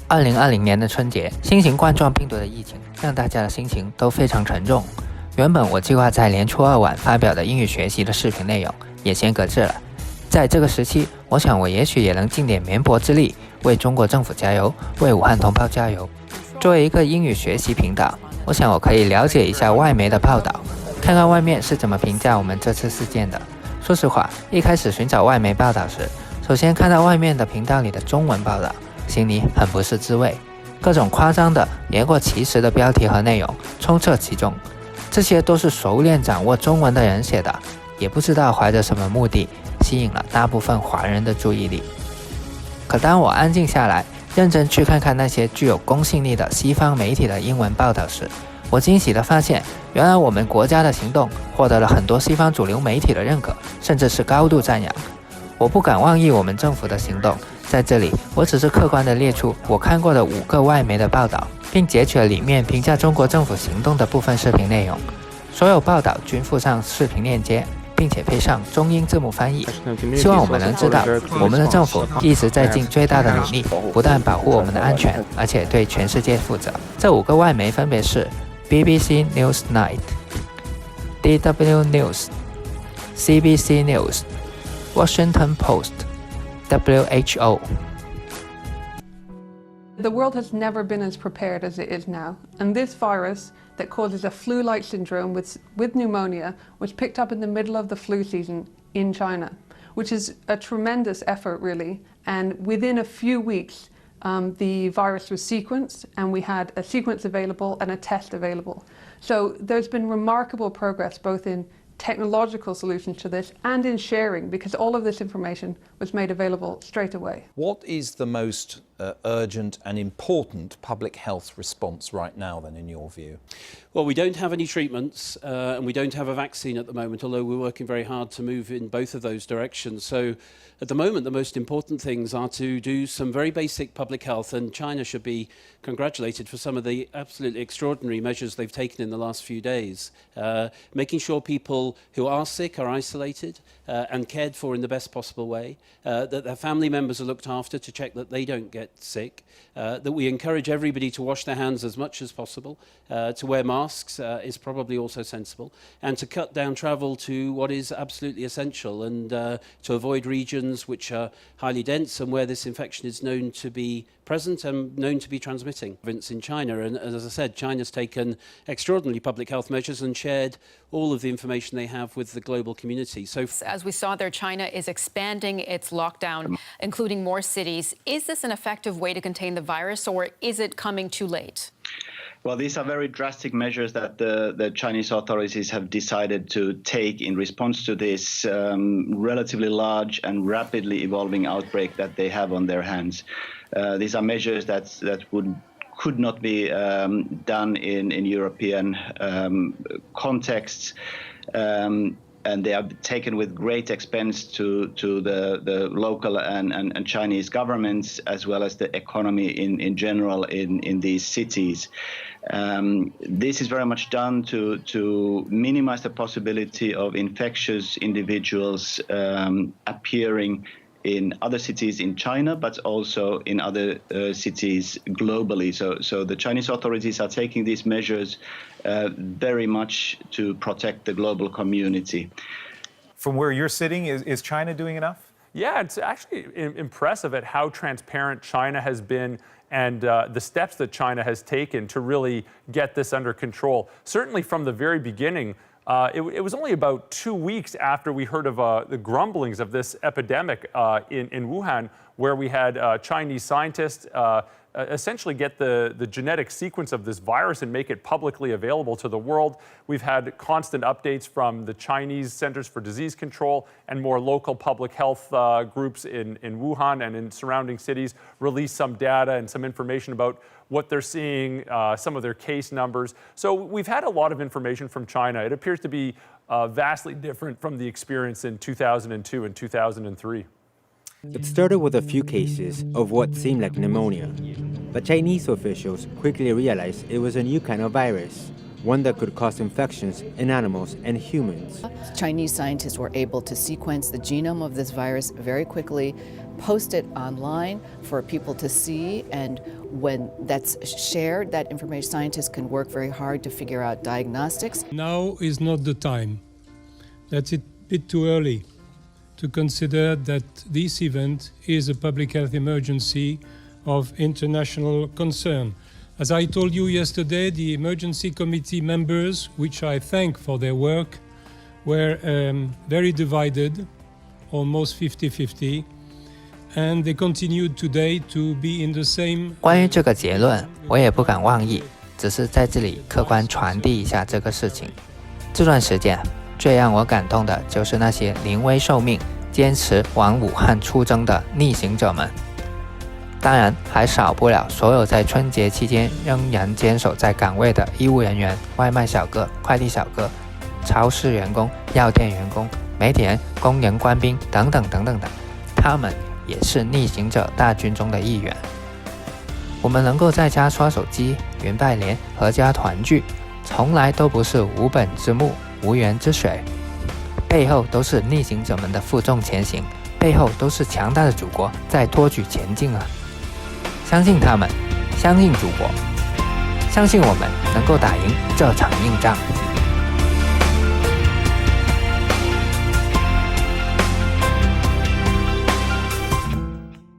2020年的春节，新型冠状病毒的疫情让大家的心情都非常沉重。原本我计划在年初2晚发表的英语学习的视频内容也先搁置了。在这个时期，我想我也许也能尽点绵薄之力，为中国政府加油，为武汉同胞加油。作为一个英语学习频道，我想我可以了解一下外媒的报道，看看外面是怎么评价我们这次事件的。说实话，一开始寻找外媒报道时，首先看到外面的频道里的中文报道，心里很不是滋味，各种夸张的言过其实的标题和内容充斥其中，这些都是熟练掌握中文的人写的，也不知道怀着什么目的，吸引了大部分华人的注意力。可当我安静下来，认真去看看那些具有公信力的西方媒体的英文报道时，我惊喜地发现，原来我们国家的行动获得了很多西方主流媒体的认可，甚至是高度赞扬。我不敢妄议我们政府的行动，在这里我只是客观地列出我看过的5个外媒的报道，并截取了里面评价中国政府行动的部分视频内容。所有报道均附上视频链接，并且配上中英字幕翻译。希望我们能知道，我们的政府一直在尽最大的努力，不但保护我们的安全，而且对全世界负责。这5个外媒分别是 BBC NEWSNIGHT、DW News、CBC News、Washington Post、WHO. The world has never been as prepared as it is now, and this virus that causes a flu-like syndrome with pneumonia was picked up in the middle of the flu season in China, which is a tremendous effort really, and within a few weeks the virus was sequenced and we had a sequence available and a test available. So there's been remarkable progress both in technological solutions to this and in sharing, because all of this information was made available straight away. What is the most urgent and important public health response right now then, in your view? Well, we don't have any treatments and we don't have a vaccine at the moment, although we're working very hard to move in both of those directions. So at the moment, the most important things are to do some very basic public health, and China should be congratulated for some of the absolutely extraordinary measures they've taken in the last few days. Making sure people who are sick are isolated and cared for in the best possible way, that their family members are looked after to check that they don't get sick, that we encourage everybody to wash their hands as much as possible, to wear masks is probably also sensible, and to cut down travel to what is absolutely essential, and to avoid regions which are highly dense and where this infection is known to be present and known to be transmitting. In China, and as I said, China's taken extraordinary public health measures and shared all of the information they have with the global community. So, as we saw there, China is expanding its lockdown, including more cities. Is this an effective way to contain the virus, or is it coming too late? Well, these are very drastic measures that the Chinese authorities have decided to take in response to this relatively large and rapidly evolving outbreak that they have on their hands. These are measures that could not be done in European contexts. And they are taken with great expense to the local and Chinese governments, as well as the economy in general in these cities. This is very much done to minimize the possibility of infectious individuals appearing in other cities in China, but also in other cities globally. So the Chinese authorities are taking these measures very much to protect the global community. From where you're sitting, is China doing enough? Yeah, it's actually impressive at how transparent China has been and the steps that China has taken to really get this under control. Certainly from the very beginning, it was only about 2 weeks after we heard of the grumblings of this epidemic in Wuhan, where we had Chinese scientists essentially get the genetic sequence of this virus and make it publicly available to the world. We've had constant updates from the Chinese Centers for Disease Control and more local public health groups in Wuhan and in surrounding cities release some data and some information about what they're seeing, some of their case numbers. So we've had a lot of information from China. It appears to be vastly different from the experience in 2002 and 2003. It started with a few cases of what seemed like pneumonia, but Chinese officials quickly realized it was a new kind of virus, one that could cause infections in animals and humans. Chinese scientists were able to sequence the genome of this virus very quickly, post it online for people to see, and when that's shared, that information, scientists can work very hard to figure out diagnostics. Now is not the time. That's a bit too early to consider that this event is a public health emergency of international concern. As I told you yesterday, the emergency committee members, which I thank for their work, were very divided, almost 50-50, and they continued today to be in the same. 关于这个结论，我也不敢妄议，只是在这里客观传递一下这个事情。这段时间最让我感动的就是那些临危受命、坚持往武汉出征的逆行者们。当然，还少不了所有在春节期间仍然坚守在岗位的医务人员、外卖小哥、快递小哥、超市员工、药店员工、媒体人、工人、官兵等等等等的，他们也是逆行者大军中的一员。我们能够在家刷手机、云拜年、阖家团聚，从来都不是无本之木、无源之水，背后都是逆行者们的负重前行，背后都是强大的祖国在托举前进啊！相信他们，相信祖国，相信我们能够打赢这场硬仗。